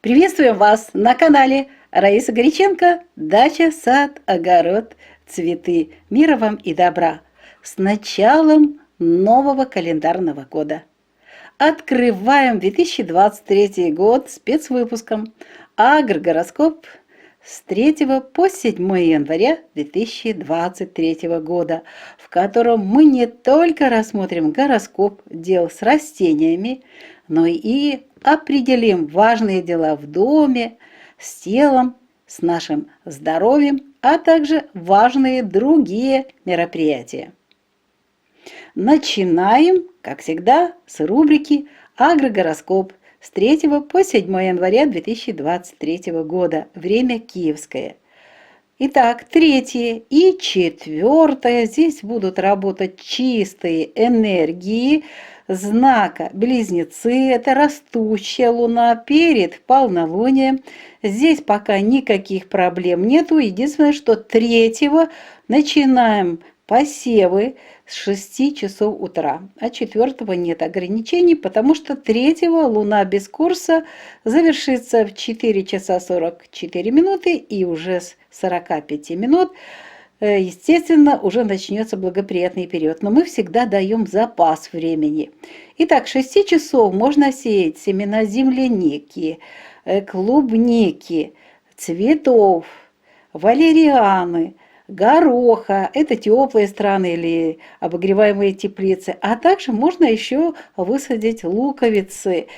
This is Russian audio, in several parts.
Приветствуем вас на канале Раиса Горяченко. Дача, сад, огород, цветы. Мира вам и добра. С началом нового календарного года. Открываем 2023 год спецвыпуском «Агрогороскоп» с 3 по 7 января 2023 года, в котором мы не только рассмотрим гороскоп дел с растениями, но и определим важные дела в доме, с телом, с нашим здоровьем, а также важные другие мероприятия. Начинаем, как всегда, с рубрики «Агрогороскоп» с 3 по 7 января 2023 года, время киевское. Итак, 3 и 4, здесь будут работать чистые энергии знака Близнецы, это растущая луна перед полнолунием. Здесь пока никаких проблем нету, единственное, что 3 начинаем посевы с 6 часов утра, а 4 нет ограничений, потому что 3 луна без курса завершится в 4 часа 44 минуты, и уже с 45 минут, естественно, уже начнется благоприятный период. Но мы всегда даем запас времени. Итак, с 6 часов можно сеять семена земляники, клубники, цветов, валерианы, гороха, это теплые страны или обогреваемые теплицы, а также можно еще высадить луковицы,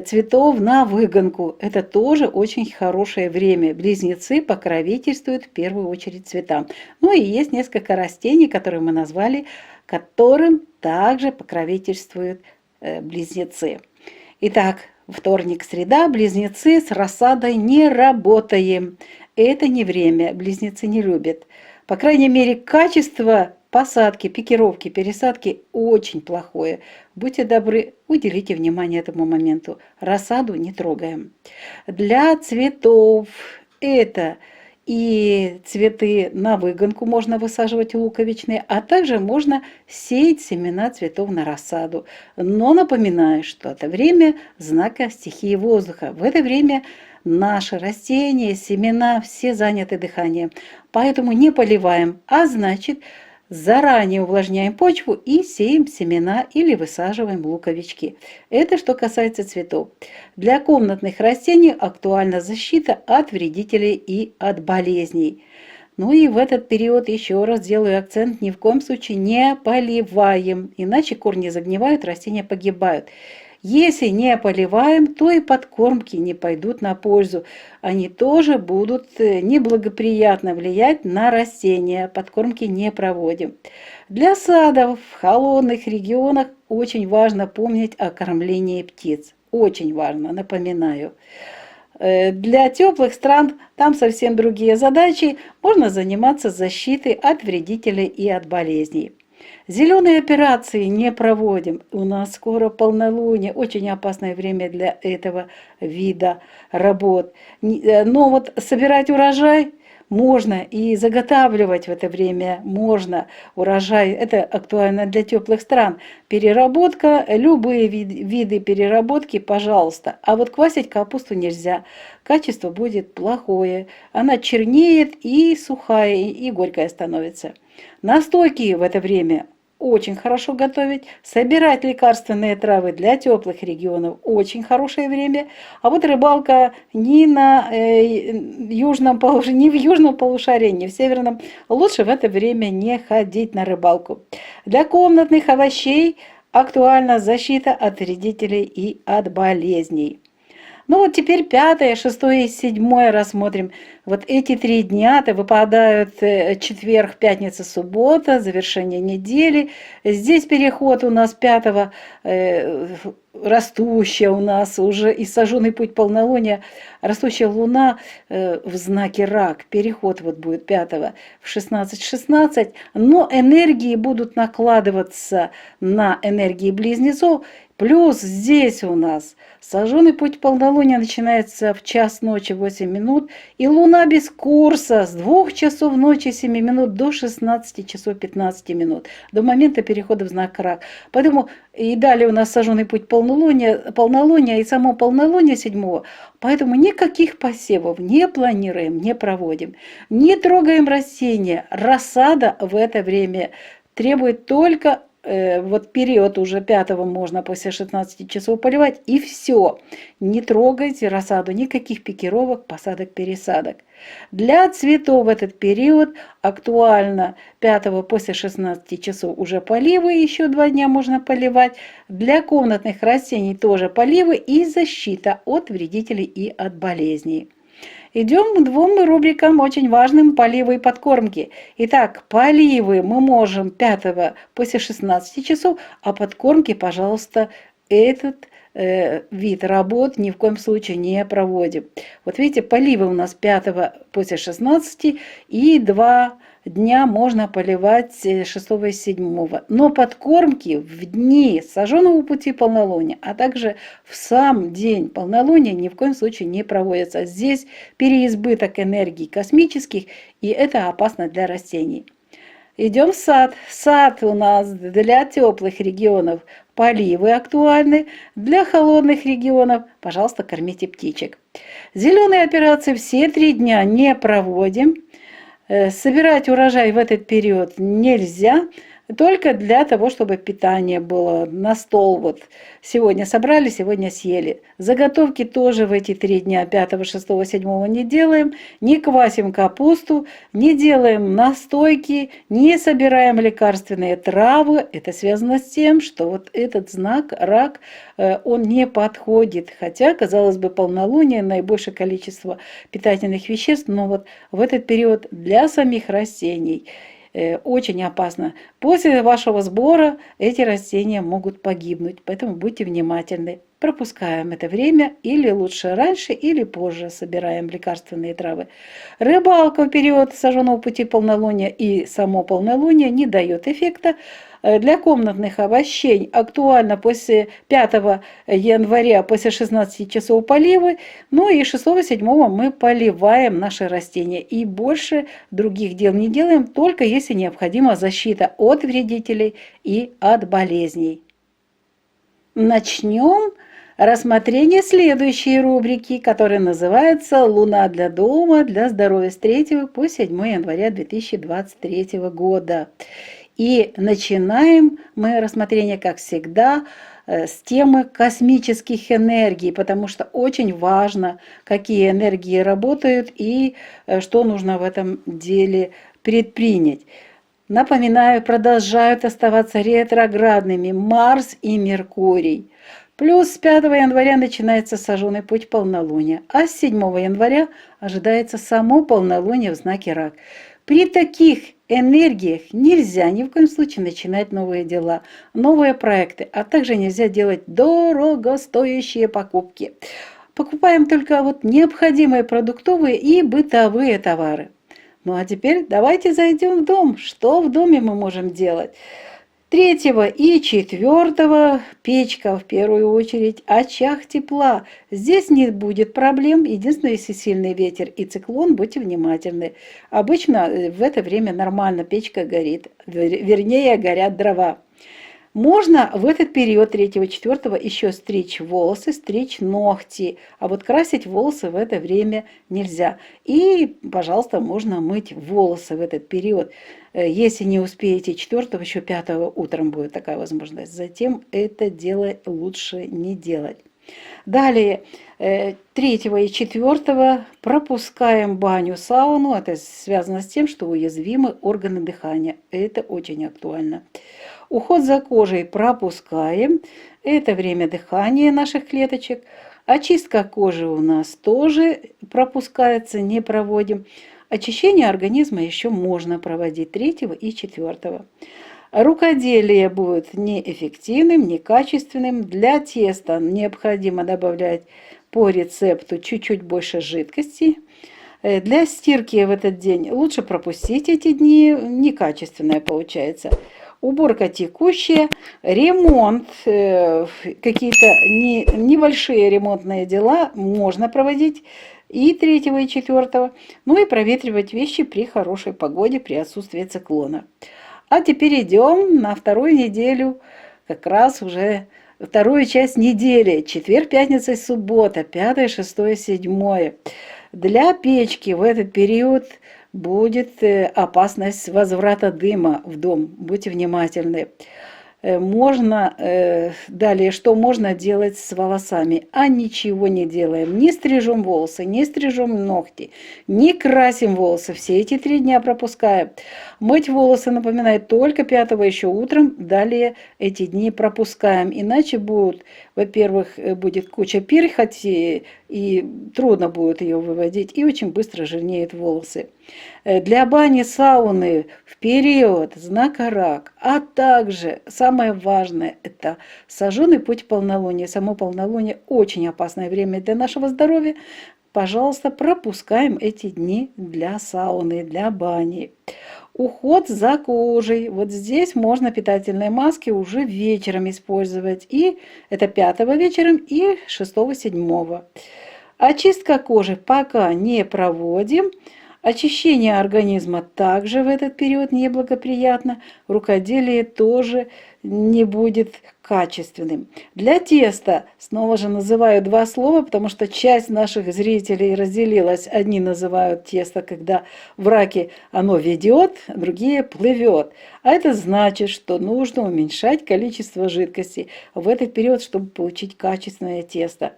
цветов на выгонку. Это тоже очень хорошее время. Близнецы покровительствуют в первую очередь цветам. Ну и есть несколько растений, которые мы назвали, которым также покровительствуют близнецы. Итак, вторник, среда, близнецы, с рассадой не работаем. Это не время, близнецы не любят. По крайней мере, качество посадки, пикировки, пересадки очень плохое. Будьте добры, уделите внимание этому моменту. Рассаду не трогаем. Для цветов это и цветы на выгонку можно высаживать луковичные, а также можно сеять семена цветов на рассаду. Но напоминаю, что это время знака стихии воздуха. В это время наши растения, семена все заняты дыханием, поэтому не поливаем, а значит заранее увлажняем почву и сеем семена или высаживаем луковички. Это что касается цветов. Для комнатных растений актуальна защита от вредителей и от болезней. Ну и в этот период еще раз делаю акцент, ни в коем случае не поливаем, иначе корни загнивают, растения погибают. Если не поливаем, то и подкормки не пойдут на пользу. Они тоже будут неблагоприятно влиять на растения. Подкормки не проводим. Для садов в холодных регионах очень важно помнить о кормлении птиц. Очень важно, напоминаю. Для теплых стран там совсем другие задачи. Можно заниматься защитой от вредителей и от болезней. Зеленые операции не проводим. У нас скоро полнолуние, очень опасное время для этого вида работ. Но вот собирать урожай можно и заготавливать в это время можно урожай. Это актуально для теплых стран. Переработка, любые виды переработки, пожалуйста. А вот квасить капусту нельзя. Качество будет плохое. Она чернеет и сухая, и горькая становится. Настойки в это время очень хорошо готовить. Собирать лекарственные травы для теплых регионов очень хорошее время. А вот рыбалка ни на южном полушарии, ни в южном полушарии, ни в северном, лучше в это время не ходить на рыбалку. Для комнатных овощей актуальна защита от вредителей и от болезней. Ну вот теперь 5, 6 и 7 рассмотрим. Вот эти 3 дня-то выпадают четверг, пятница, суббота, завершение недели. Здесь переход у нас 5 растущая у нас уже и сожженный путь полнолуния, растущая луна в знаке рак. Переход вот будет 5 в 16:16, но энергии будут накладываться на энергии близнецов. Плюс здесь у нас сожженный путь полнолуния начинается в час ночи 8 минут, и луна без курса с 2 часов ночи 7 минут до 16 часов 15 минут, до момента перехода в знак Рак. Поэтому и далее у нас сожженный путь полнолуния и само полнолуние 7. Поэтому никаких посевов не планируем, не проводим, не трогаем растения. Рассада в это время требует только вот период уже 5 можно после 16 часов поливать, и все. Не трогайте рассаду, никаких пикировок, посадок, пересадок. Для цветов в этот период актуально 5 после 16 часов уже поливы, еще 2 дня можно поливать. Для комнатных растений тоже поливы и защита от вредителей и от болезней. Идем к 2 рубрикам очень важным: поливы и подкормки. Итак, поливы мы можем 5 после 16 часов, а подкормки, пожалуйста, этот вид работ ни в коем случае не проводим. Вот видите, поливы у нас 5 после 16 и 2 дня можно поливать 6 и 7. Но подкормки в дни сожженного пути полнолуния, а также в сам день полнолуния ни в коем случае не проводятся. Здесь переизбыток энергий космических, и это опасно для растений. Идем в сад. Сад у нас для теплых регионов поливы актуальны, для холодных регионов, пожалуйста, кормите птичек. Зеленые операции все 3 дня не проводим. Собирать урожай в этот период нельзя, только для того, чтобы питание было на стол. Вот сегодня собрали, сегодня съели. Заготовки тоже в эти 3 дня, 5, 6, 7 не делаем, не квасим капусту, не делаем настойки, не собираем лекарственные травы. Это связано с тем, что вот этот знак Рак, он не подходит. Хотя, казалось бы, полнолуние, наибольшее количество питательных веществ, но вот в этот период для самих растений очень опасно. После вашего сбора эти растения могут погибнуть, поэтому будьте внимательны. Пропускаем это время, или лучше раньше, или позже собираем лекарственные травы. Рыбалка в период сожженного пути полнолуния и само полнолуние не дает эффекта. Для комнатных овощей актуально после 5 января, после 16 часов поливы, ну и 6-7 мы поливаем наши растения. И больше других дел не делаем, только если необходима защита от вредителей и от болезней. Начнем рассмотрение следующей рубрики, которая называется «Луна для дома, для здоровья» с 3 по 7 января 2023 года. И начинаем мы рассмотрение, как всегда, с темы космических энергий, потому что очень важно, какие энергии работают и что нужно в этом деле предпринять. Напоминаю, продолжают оставаться ретроградными Марс и Меркурий. Плюс с 5 января начинается сожженный путь полнолуния, а с 7 января ожидается само полнолуние в знаке Рак. При таких энергиях нельзя ни в коем случае начинать новые дела, новые проекты, а также нельзя делать дорогостоящие покупки. Покупаем только вот необходимые продуктовые и бытовые товары. Ну а теперь давайте зайдем в дом. Что в доме мы можем делать? 3 и 4 печка в первую очередь, очаг тепла. Здесь не будет проблем, единственное, если сильный ветер и циклон, будьте внимательны. Обычно в это время нормально печка горит, вернее горят дрова. Можно в этот период 3-4 еще стричь волосы, стричь ногти, а вот красить волосы в это время нельзя. И, пожалуйста, можно мыть волосы в этот период. Если не успеете 4, еще 5 утром будет такая возможность. Затем это дело лучше не делать. Далее, 3 и 4 пропускаем баню, сауну. Это связано с тем, что уязвимы органы дыхания. Это очень актуально. Уход за кожей пропускаем. Это время дыхания наших клеточек. Очистка кожи у нас тоже пропускается, не проводим. Очищение организма еще можно проводить 3 и 4. Рукоделие будет неэффективным, некачественным. Для теста необходимо добавлять по рецепту чуть-чуть больше жидкости. Для стирки в этот день лучше пропустить эти дни, некачественное получается. уборка текущая, ремонт, какие-то небольшие ремонтные дела можно проводить и 3 и 4, ну и проветривать вещи при хорошей погоде, при отсутствии циклона. А теперь идем на вторую неделю, как раз уже вторую часть недели, четверг, пятница и суббота, 5, 6, 7. Для печки в этот период будет опасность возврата дыма в дом. Будьте внимательны. Можно, далее, что можно делать с волосами? А ничего не делаем. Не стрижем волосы, не стрижем ногти, не красим волосы. Все эти 3 дня пропускаем. Мыть волосы, напоминаю, только 5 еще утром. Далее эти дни пропускаем. Иначе будут, во-первых, будет куча перхоти, и трудно будет ее выводить, и очень быстро жирнеют волосы. Для бани, сауны в период знака Рак, а также самое важное – это сожженный путь полнолуния. Само полнолуние – очень опасное время для нашего здоровья. Пожалуйста, пропускаем эти дни для сауны, для бани. Уход за кожей. Вот здесь можно питательные маски уже вечером использовать. И это 5 вечером и 6, 7. Очистка кожи пока не проводим. Очищение организма также в этот период неблагоприятно. Рукоделие тоже не будет качественным. Для теста снова же называю 2 слова, потому что часть наших зрителей разделилась. Одни называют тесто, когда в раке оно ведет, другие плывет. А это значит, что нужно уменьшать количество жидкости в этот период, чтобы получить качественное тесто.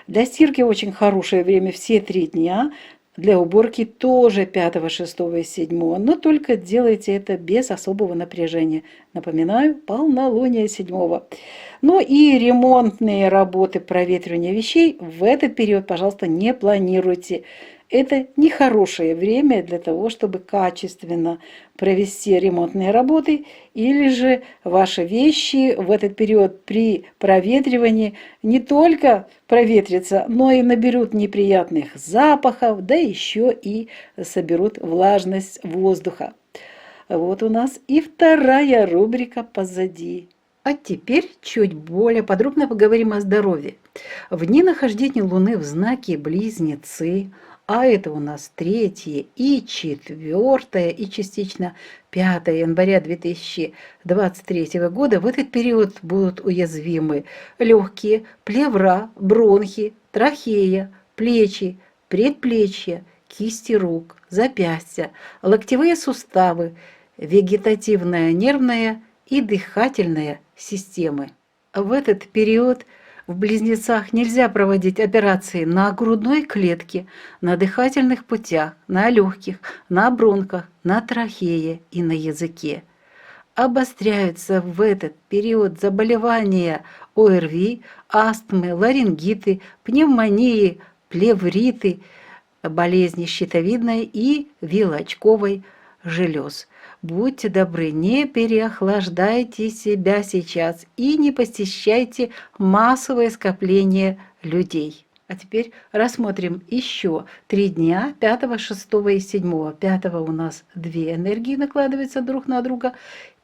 Для стирки очень хорошее время все 3 дня. Для уборки тоже 5, 6 и 7, но только делайте это без особого напряжения. Напоминаю, полнолуние 7. Ну и ремонтные работы, проветривание вещей в этот период, пожалуйста, не планируйте. Это нехорошее время для того, чтобы качественно провести ремонтные работы, или же ваши вещи в этот период при проветривании не только проветрятся, но и наберут неприятных запахов, да еще и соберут влажность воздуха. Вот у нас и вторая рубрика позади. А теперь чуть более подробно поговорим о здоровье. В дни нахождения Луны в знаке Близнецы, а это у нас 3 и 4 и частично 5 января 2023 года, в этот период будут уязвимы легкие, плевра, бронхи, трахея, плечи, предплечья, кисти рук, запястья, локтевые суставы, вегетативная нервная и дыхательная системы. В этот период в Близнецах нельзя проводить операции на грудной клетке, на дыхательных путях, на легких, на бронхах, на трахее и на языке. Обостряются в этот период заболевания ОРВИ, астмы, ларингиты, пневмонии, плевриты, болезни щитовидной и вилочковой желез. Будьте добры, не переохлаждайте себя сейчас и не посещайте массовое скопление людей. А теперь рассмотрим еще 3 дня, 5, 6 и 7. 5 у нас 2 энергии накладываются друг на друга,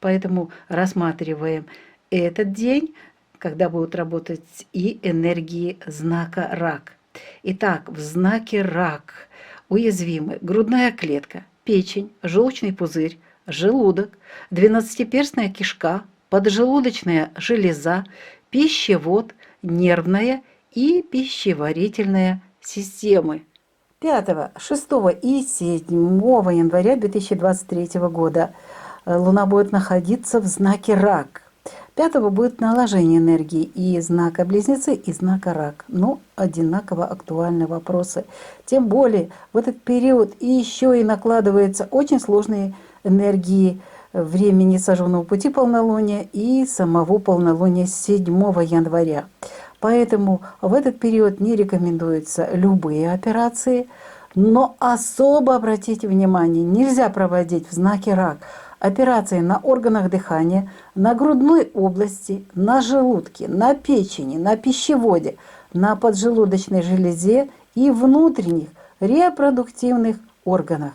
поэтому рассматриваем этот день, когда будут работать и энергии знака Рак. Итак, в знаке Рак уязвимы грудная клетка, печень, желчный пузырь, желудок, 12-перстная кишка, поджелудочная железа, пищевод, нервная и пищеварительная системы. 5, 6 и 7 января 2023 года Луна будет находиться в знаке Рак. 5 будет наложение энергии и знака Близнецы, и знака Рак. Но одинаково актуальны вопросы. Тем более в этот период и еще и накладываются очень сложные энергии времени сожженного пути полнолуния и самого полнолуния 7 января. Поэтому в этот период не рекомендуются любые операции, но особо обратите внимание, нельзя проводить в знаке Рак операции на органах дыхания, на грудной области, на желудке, на печени, на пищеводе, на поджелудочной железе и внутренних репродуктивных органах.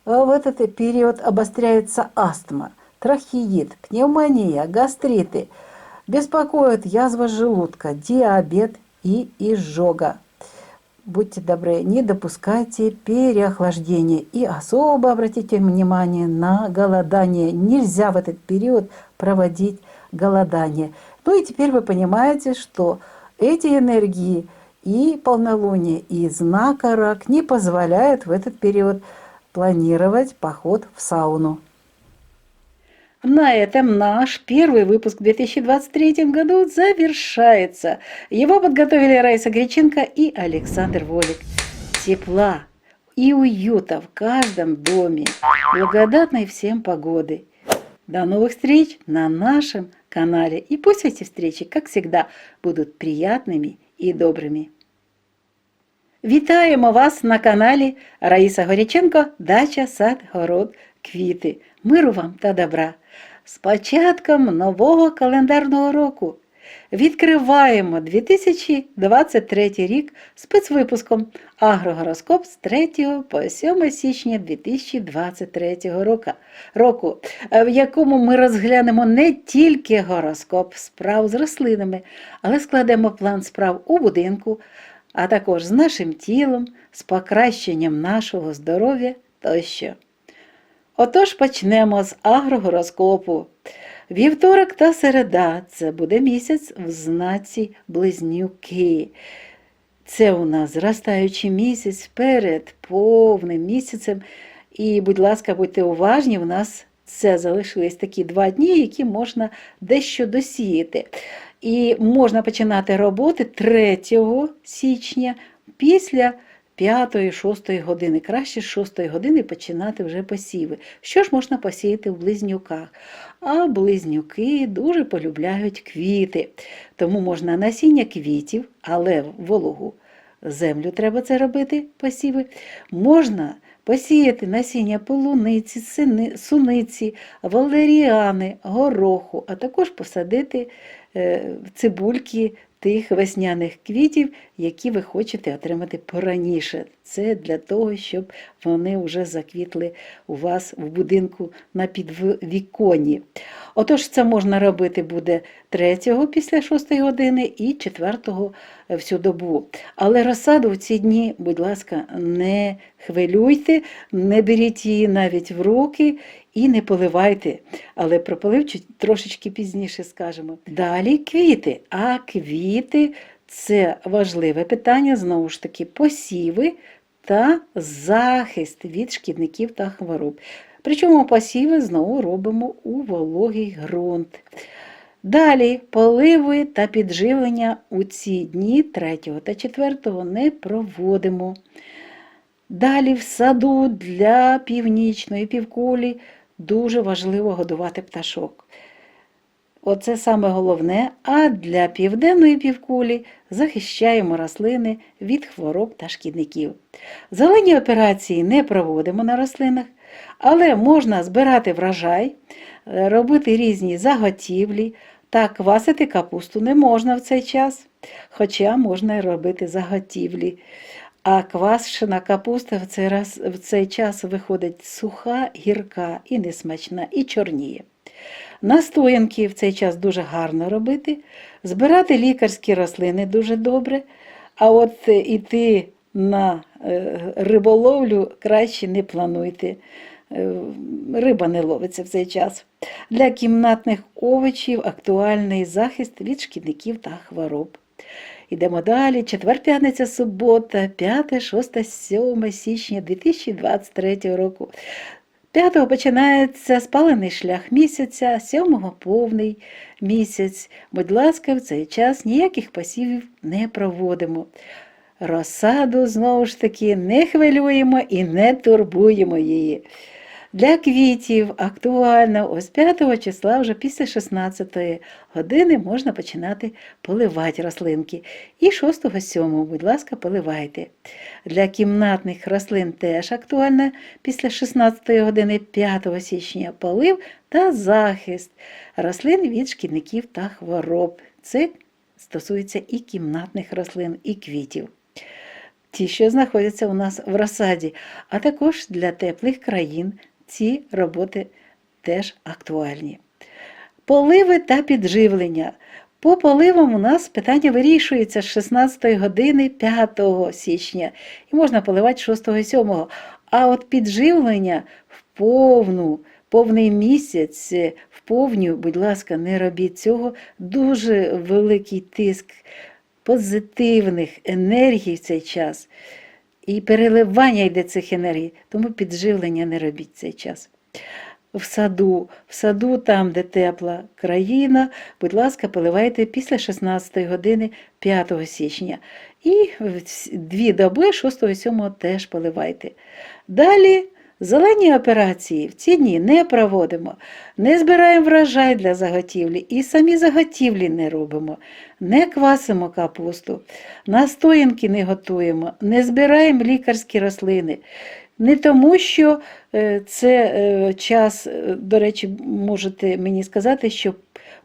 В этот период обостряется астма, трахеит, пневмония, гастриты, беспокоит язва желудка, диабет и изжога. Будьте добры, не допускайте переохлаждения и особо обратите внимание на голодание. Нельзя в этот период проводить голодание. Ну и теперь вы понимаете, что эти энергии и полнолуние, и знака Рак не позволяют в этот период планировать поход в сауну. На этом наш первый выпуск в 2023 году завершается. Его подготовили Раиса Греченко и Александр Волик. Тепла и уюта в каждом доме, благодатной всем погоды. До новых встреч на нашем канале. И пусть эти встречи, как всегда, будут приятными і добрими. Вітаємо вас на каналі Раїса Горяченко «Дача, сад, город, квіти». Миру вам та добра! З початком нового календарного року відкриваємо 2023 рік спецвипуском «Агрогороскоп» з 3 по 7 січня 2023 року, в якому ми розглянемо не тільки гороскоп справ з рослинами, але складемо план справ у будинку, а також з нашим тілом, з покращенням нашого здоров'я тощо. Отож почнемо з агрогороскопу. Вівторок та середа – це буде місяць в знаці Близнюки. Це у нас зростаючий місяць перед повним місяцем. І, будь ласка, будьте уважні, у нас це залишились такі 2 дні, які можна дещо досіяти. І можна починати роботи 3 січня після 5-6 години. Краще з 6 години починати вже посіви. Що ж можна посіяти в близнюках? А близнюки дуже полюбляють квіти. Тому можна насіння квітів, але в вологу землю треба це робити, посіви. Можна посіяти насіння полуниці, суниці, валеріани, гороху, а також посадити цибульки тих весняних квітів, які ви хочете отримати пораніше. Це для того, щоб вони вже заквітли у вас в будинку на підвіконні. Отож, це можна робити буде 3-го після 6 години і 4-го всю добу. Але розсаду в ці дні, будь ласка, не хвилюйте, не беріть її навіть в руки і не поливайте. Але про полив трошечки пізніше скажемо. Далі квіти. А квіти – це важливе питання, знову ж таки, посіви та захист від шкідників та хвороб. Причому посіви знову робимо у вологий ґрунт. Далі поливи та підживлення у ці дні 3 та 4 не проводимо. Далі в саду для північної півкулі дуже важливо годувати пташок. Оце саме головне, а для південної півкулі захищаємо рослини від хвороб та шкідників. Зелені операції не проводимо на рослинах, але можна збирати врожай, робити різні заготівлі, та квасити капусту не можна в цей час, хоча можна робити заготівлі. А квашена капуста в цей час виходить суха, гірка і несмачна, і чорніє. Настоянки в цей час дуже гарно робити, збирати лікарські рослини дуже добре, а от іти на риболовлю краще не плануйте. Риба не ловиться в цей час. Для кімнатних овочів актуальний захист від шкідників та хвороб. Йдемо далі. Четвер, п'ятниця, субота, 5, 6, 7 січня 2023 року. 5-го починається спалений шлях місяця, 7-го повний місяць. Будь ласка, в цей час ніяких посівів не проводимо. Розсаду, знову ж таки, не хвилюємо і не турбуємо її. Для квітів актуально ось 5 числа, вже після 16 години можна починати поливати рослинки. І 6-7, будь ласка, поливайте. Для кімнатних рослин теж актуально після 16 години 5 січня полив та захист рослин від шкідників та хвороб. Це стосується і кімнатних рослин, і квітів. Ті, що знаходяться у нас в розсаді, а також для теплих країн ці роботи теж актуальні. Поливи та підживлення. По поливам у нас питання вирішується з 16 години 5 січня і можна поливати 6 і 7. А от підживлення в повний місяць, в повню, будь ласка, не робіть цього. Дуже великий тиск позитивних енергій в цей час. І переливання йде цих енергій, тому підживлення не робіть в цей час. В саду, там, де тепла країна, будь ласка, поливайте після 16 години 5 січня. І 2 доби 6 і 7 теж поливайте. Далі зелені операції в ці дні не проводимо, не збираємо врожай для заготівлі і самі заготівлі не робимо, не квасимо капусту, настоянки не готуємо, не збираємо лікарські рослини. Не тому, що це час, до речі, можете мені сказати, що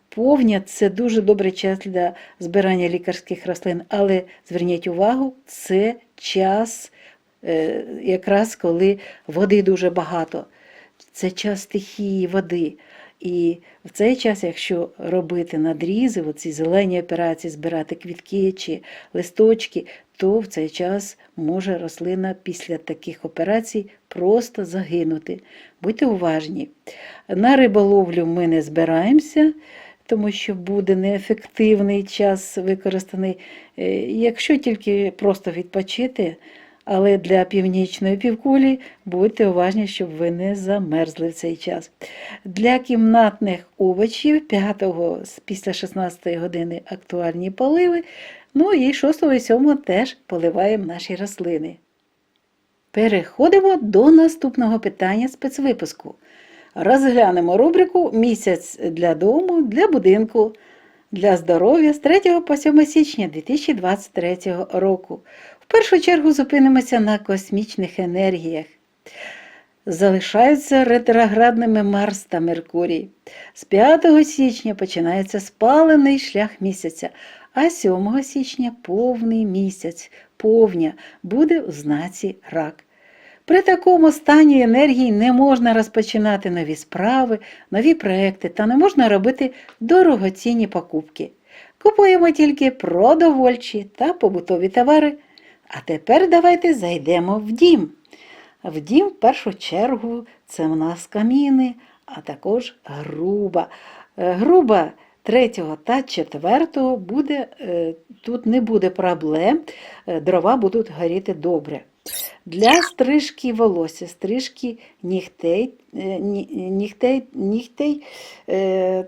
повня – це дуже добрий час для збирання лікарських рослин, але зверніть увагу, це час якраз коли води дуже багато. Це час стихії води. І в цей час, якщо робити надрізи, оці зелені операції, збирати квітки чи листочки, то в цей час може рослина після таких операцій просто загинути. Будьте уважні. На риболовлю ми не збираємося, тому що буде неефективний час використаний, якщо тільки просто відпочити. Але для північної півкулі будьте уважні, щоб ви не замерзли в цей час. Для кімнатних овочів 5-го після 16 години актуальні поливи, ну і 6 і 7 теж поливаємо наші рослини. Переходимо до наступного питання спецвипуску. Розглянемо рубрику «Місяць для дому, для будинку, для здоров'я» з 3 по 7 січня 2023 року. В першу чергу зупинимося на космічних енергіях. Залишаються ретроградними Марс та Меркурій. З 5 січня починається спалений шлях місяця, а 7 січня повний місяць, повня, буде у знаці Рак. При такому стані енергії не можна розпочинати нові справи, нові проекти та не можна робити дорогоцінні покупки. Купуємо тільки продовольчі та побутові товари. А тепер давайте зайдемо в дім. В дім, в першу чергу, це в нас каміни, а також груба. Груба 3 та 4 буде, тут не буде проблем, дрова будуть горіти добре. Для стрижки волосся, стрижки нігтей,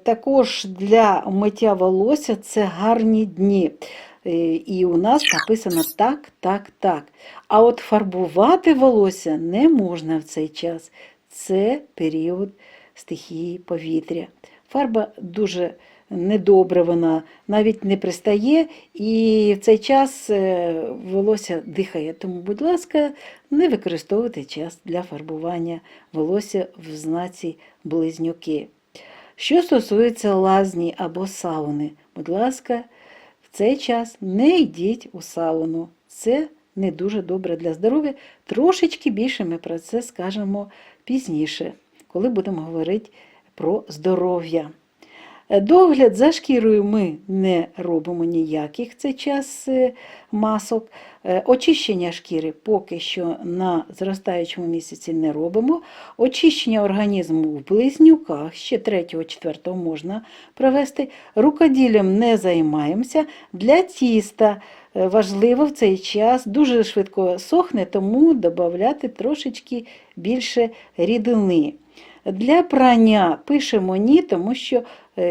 також для миття волосся це гарні дні. І у нас написано так. А от фарбувати волосся не можна в цей час. Це період стихії повітря. Фарба дуже недобре, вона навіть не пристає, і в цей час волосся дихає. Тому, будь ласка, не використовуйте час для фарбування волосся в знаці Близнюки. Що стосується лазні або сауни, будь ласка, в цей час не йдіть у сауну. Це не дуже добре для здоров'я. Трошечки більше ми про це скажемо пізніше, коли будемо говорити про здоров'я. Догляд за шкірою ми не робимо ніяких в цей час масок. Очищення шкіри поки що на зростаючому місяці не робимо. Очищення організму в близнюках ще 3-4 можна провести. Рукоділлям не займаємося. Для тіста важливо в цей час, дуже швидко сохне, тому додати трошечки більше рідини. Для прання пишемо ні, тому що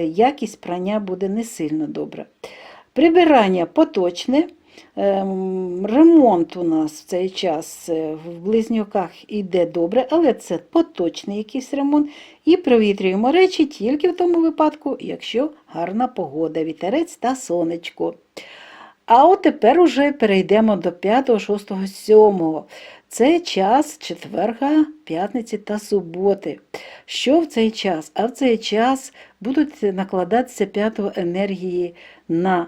якість прання буде не сильно добра. Прибирання поточне. Ремонт у нас в цей час в близнюках йде добре, але це поточний якийсь ремонт. І провітрюємо речі тільки в тому випадку, якщо гарна погода, вітерець та сонечко. А от тепер уже перейдемо до 5, 6, 7. Це час четверга, п'ятниці та суботи. Що в цей час? А в цей час будуть накладатися 5 енергії на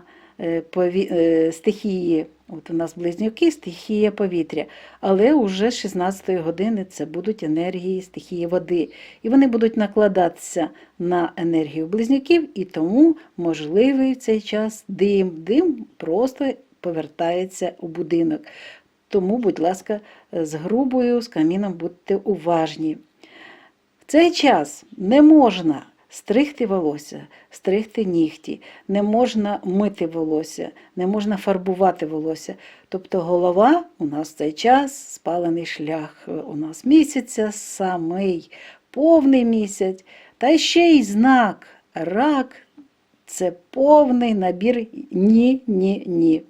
стихії От у нас близнюки, стихія повітря, але уже з 16 години це будуть енергії стихії води. І вони будуть накладатися на енергію близнюків, і тому можливий в цей час дим. Дим просто повертається у будинок. Тому, будь ласка, з грубою, з каміном будьте уважні. В цей час не можна стригти волосся, стригти нігті, не можна мити волосся, не можна фарбувати волосся. Тобто голова у нас в цей час, спалений шлях у нас місяця, самий повний місяць, та ще й знак рак – це повний набір ні-ні-ні.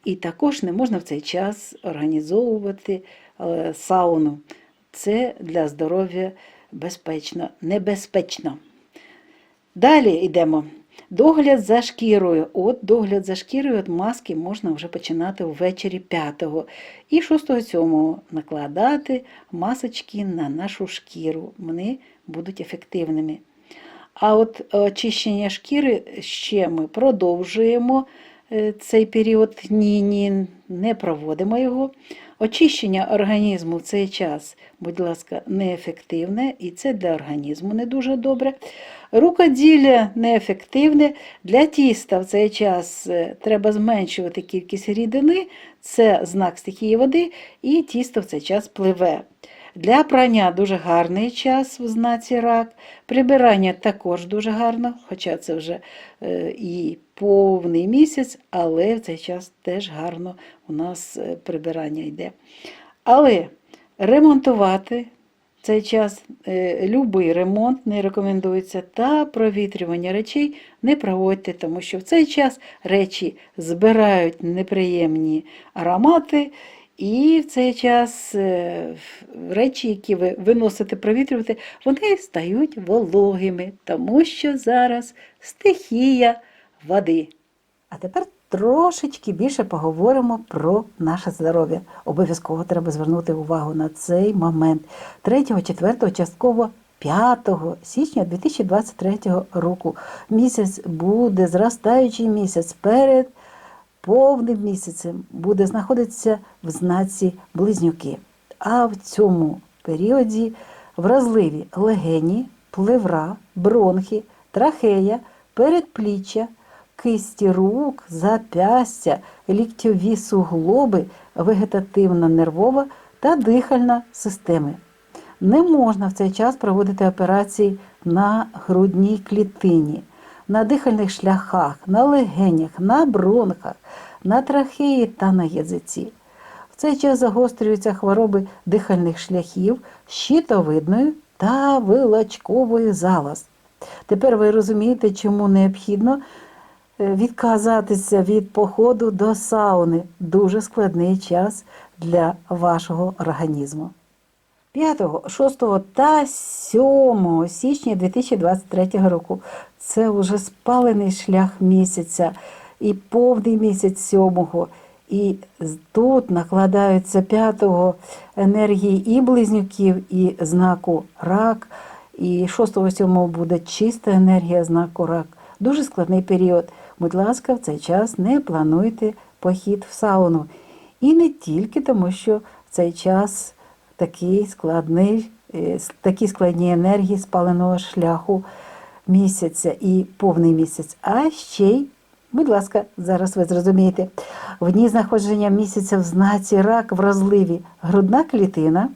І також не можна в цей час організовувати сауну. Це для здоров'я безпечно, небезпечно. Далі йдемо. Догляд за шкірою. Догляд за шкірою, маски можна вже починати ввечері 5-го. І 6-7 накладати масочки на нашу шкіру. Вони будуть ефективними. А от очищення шкіри ще ми продовжуємо цей період. Ні, не проводимо його. Очищення організму в цей час, будь ласка, неефективне, і це для організму не дуже добре. Рукоділля неефективне. Для тіста в цей час треба зменшувати кількість рідини, це знак стихії води, і тісто в цей час пливе. Для прання дуже гарний час в знаці рак, прибирання також дуже гарно, хоча це вже і повний місяць, але в цей час теж гарно у нас прибирання йде. Але ремонтувати в цей час любий ремонт не рекомендується, та провітрювання речей не проводьте, тому що в цей час речі збирають неприємні аромати, і в цей час речі, які ви виносите провітрювати, вони стають вологими, тому що зараз стихія води. А тепер трошечки більше поговоримо про наше здоров'я. Обов'язково треба звернути увагу на цей момент. 3, 4, частково 5 січня 2023 року. Місяць буде зростаючий місяць перед повним місяцем буде знаходитися в знаці Близнюки. А в цьому періоді вразливі легені, плевра, бронхи, трахея, передпліччя, кисті рук, зап'ястя, ліктьові суглоби, вегетативно-нервова та дихальна системи. Не можна в цей час проводити операції на грудній клітині, на дихальних шляхах, на легенях, на бронхах, на трахеї та на язиці. В цей час загострюються хвороби дихальних шляхів, щитовидної та вилочкової залоз. Тепер ви розумієте, чому необхідно відказатися від походу до сауни. Дуже складний час для вашого організму. 5, 6 та 7 січня 2023 року. Це вже спалений шлях місяця і повний місяць 7-го. І тут накладаються 5-го енергії і близнюків, і знаку рак. І 6-7 буде чиста енергія знаку рак. Дуже складний період. Будь ласка, в цей час не плануйте похід в сауну. І не тільки тому, що в цей час такі складні енергії спаленого шляху місяця і повний місяць. А ще й, будь ласка, зараз ви зрозумієте, в дні знаходження місяця в знаці рак вразливі грудна клітина,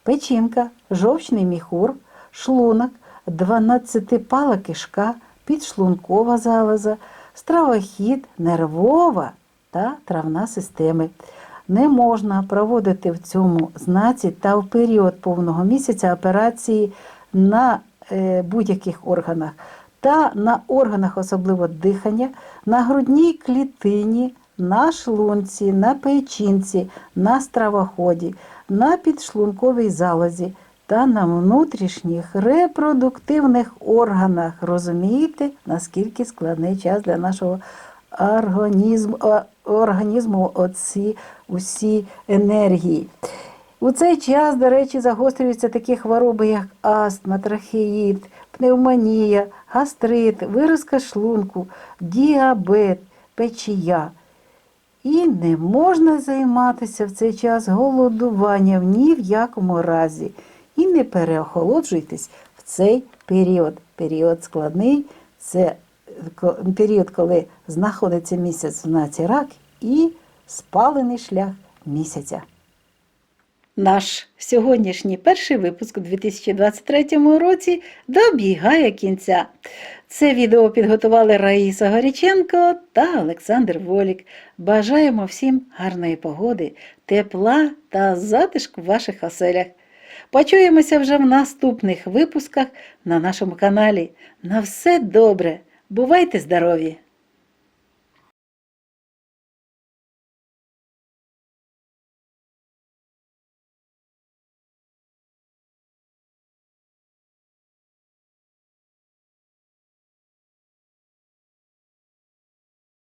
печінка, жовчний міхур, шлунок, 12-пала кишка, підшлункова залоза, стравохід, нервова та травна системи. Не можна проводити в цьому знаці та в період повного місяця операції на будь-яких органах та на органах, особливо дихання, на грудній клітині, на шлунці, на печінці, на стравоході, на підшлунковій залозі та на внутрішніх репродуктивних органах. Розумієте, наскільки складний час для нашого організму оці усі енергії. У цей час, до речі, загострюються такі хвороби, як астма, трахеїд, пневмонія, гастрит, виразка шлунку, діабет, печія. І не можна займатися в цей час голодуванням ні в якому разі. І не переохолоджуйтесь в цей період. Період складний, це період, коли знаходиться місяць в знаці рак і спалений шлях місяця. Наш сьогоднішній перший випуск у 2023 році добігає кінця. Це відео підготували Раїса Горіченко та Олександр Волік. Бажаємо всім гарної погоди, тепла та затишку в ваших оселях. Почуємося вже в наступних випусках на нашому каналі. На все добре! Бувайте здорові!